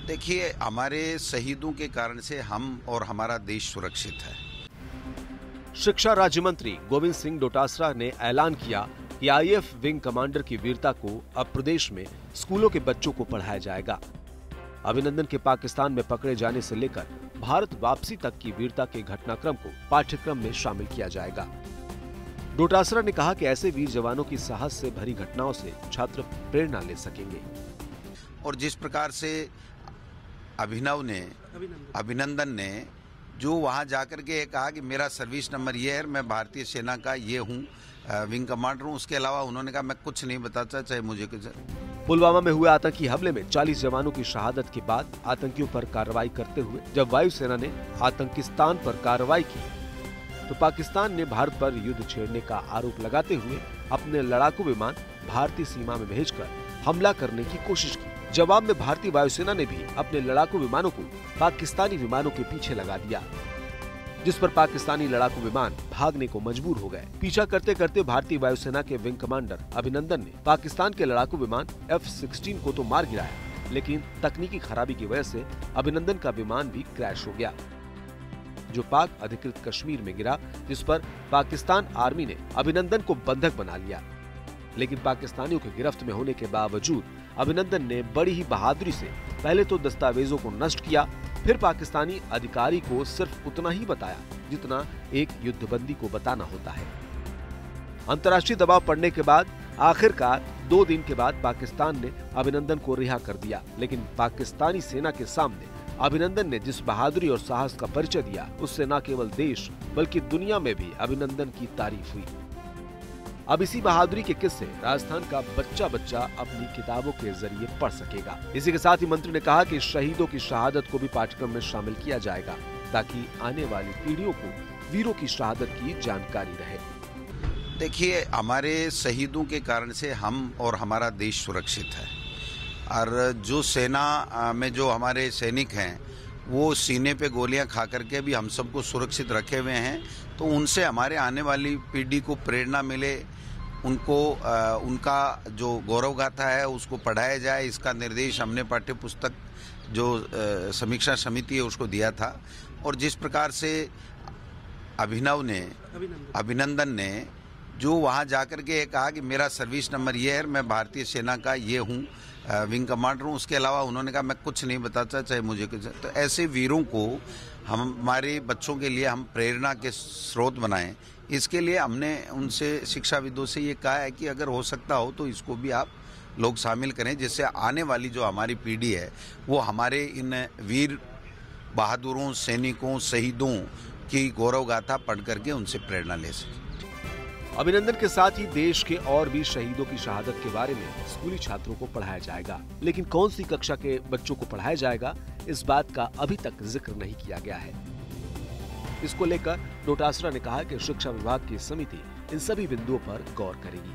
देखिए, हमारे शहीदों के कारण से हम और हमारा देश सुरक्षित है। शिक्षा राज्य मंत्री गोविंद सिंह डोटासरा ने ऐलान किया कि आईएएफ विंग कमांडर की वीरता को अब प्रदेश में स्कूलों के बच्चों को पढ़ाया जाएगा। अभिनंदन के पाकिस्तान में पकड़े जाने से लेकर भारत वापसी तक की वीरता के घटनाक्रम को पाठ्यक्रम में शामिल किया जाएगा। डोटासरा ने कहा कि ऐसे वीर जवानों की साहस से भरी घटनाओं से छात्र प्रेरणा ले सकेंगे। और जिस प्रकार से अभिनंदन ने जो वहां जाकर के कहा कि मेरा सर्विस नंबर ये है, मैं भारतीय सेना का ये हूँ, विंग कमांडर हूँ, उसके अलावा उन्होंने कहा मैं कुछ नहीं बताता चाहे मुझे कुछ। पुलवामा में हुए आतंकी हमले में 40 जवानों की शहादत के बाद आतंकियों पर कार्रवाई करते हुए जब वायुसेना ने आतंकिस्तान पर कार्रवाई की तो पाकिस्तान ने भारत पर युद्ध छेड़ने का आरोप लगाते हुए अपने लड़ाकू विमान भारतीय सीमा में भेजकर हमला करने की कोशिश की। जवाब में भारतीय वायुसेना ने भी अपने लड़ाकू विमानों को पाकिस्तानी विमानों के पीछे लगा दिया, जिस पर पाकिस्तानी लड़ाकू विमान भागने को मजबूर हो गए। पीछा करते करते भारतीय वायुसेना के विंग कमांडर अभिनंदन ने पाकिस्तान के लड़ाकू विमान F-16 को तो मार गिराया, लेकिन तकनीकी खराबी की वजह से अभिनंदन का विमान भी क्रैश हो गया, जो पाक अधिकृत कश्मीर में गिरा, जिस पर पाकिस्तान आर्मी ने अभिनंदन को बंधक बना लिया। लेकिन पाकिस्तानियों के गिरफ्त में होने के बावजूद अभिनंदन ने बड़ी ही बहादुरी से पहले तो दस्तावेजों को नष्ट किया, फिर पाकिस्तानी अधिकारी को सिर्फ उतना ही बताया जितना एक युद्धबंदी को बताना होता है। अंतर्राष्ट्रीय दबाव पड़ने के बाद आखिरकार 2 दिन के बाद पाकिस्तान ने अभिनंदन को रिहा कर दिया, लेकिन पाकिस्तानी सेना के सामने अभिनंदन ने जिस बहादुरी और साहस का परिचय दिया, उससे न केवल देश बल्कि दुनिया में भी अभिनंदन की तारीफ हुई। अब इसी बहादुरी के किस्से राजस्थान का बच्चा बच्चा अपनी किताबों के जरिए पढ़ सकेगा। इसी के साथ ही मंत्री ने कहा कि शहीदों की शहादत को भी पाठ्यक्रम में शामिल किया जाएगा, ताकि आने वाली पीढ़ियों को वीरों की शहादत की जानकारी रहे। देखिए, हमारे शहीदों के कारण से हम और हमारा देश सुरक्षित है। और जो सेना में जो हमारे सैनिक हैं वो सीने पे गोलियां खा करके भी हम सबको सुरक्षित रखे हुए हैं, तो उनसे हमारे आने वाली पीढ़ी को प्रेरणा मिले, उनको उनका जो गौरव गाथा है उसको पढ़ाया जाए। इसका निर्देश हमने पाठ्य पुस्तक जो समीक्षा समिति है उसको दिया था। और जिस प्रकार से अभिनंदन ने जो वहां जाकर के कहा कि मेरा सर्विस नंबर ये है, मैं भारतीय सेना का ये हूँ, विंग कमांडर हूँ, उसके अलावा उन्होंने कहा मैं कुछ नहीं बताता चाहे मुझे कुछ। तो ऐसे वीरों को हम हमारे बच्चों के लिए हम प्रेरणा के स्रोत बनाएं। इसके लिए हमने उनसे शिक्षाविदों से ये कहा है कि अगर हो सकता हो तो इसको भी आप लोग शामिल करें, जिससे आने वाली जो हमारी पीढ़ी है वो हमारे इन वीर बहादुरों, सैनिकों, शहीदों की गौरव गाथा पढ़ करके उनसे प्रेरणा ले सके। अभिनंदन के साथ ही देश के और भी शहीदों की शहादत के बारे में स्कूली छात्रों को पढ़ाया जाएगा, लेकिन कौन सी कक्षा के बच्चों को पढ़ाया जाएगा इस बात का अभी तक जिक्र नहीं किया गया है। इसको लेकर डोटासरा ने कहा कि शिक्षा विभाग की समिति इन सभी बिंदुओं पर गौर करेगी।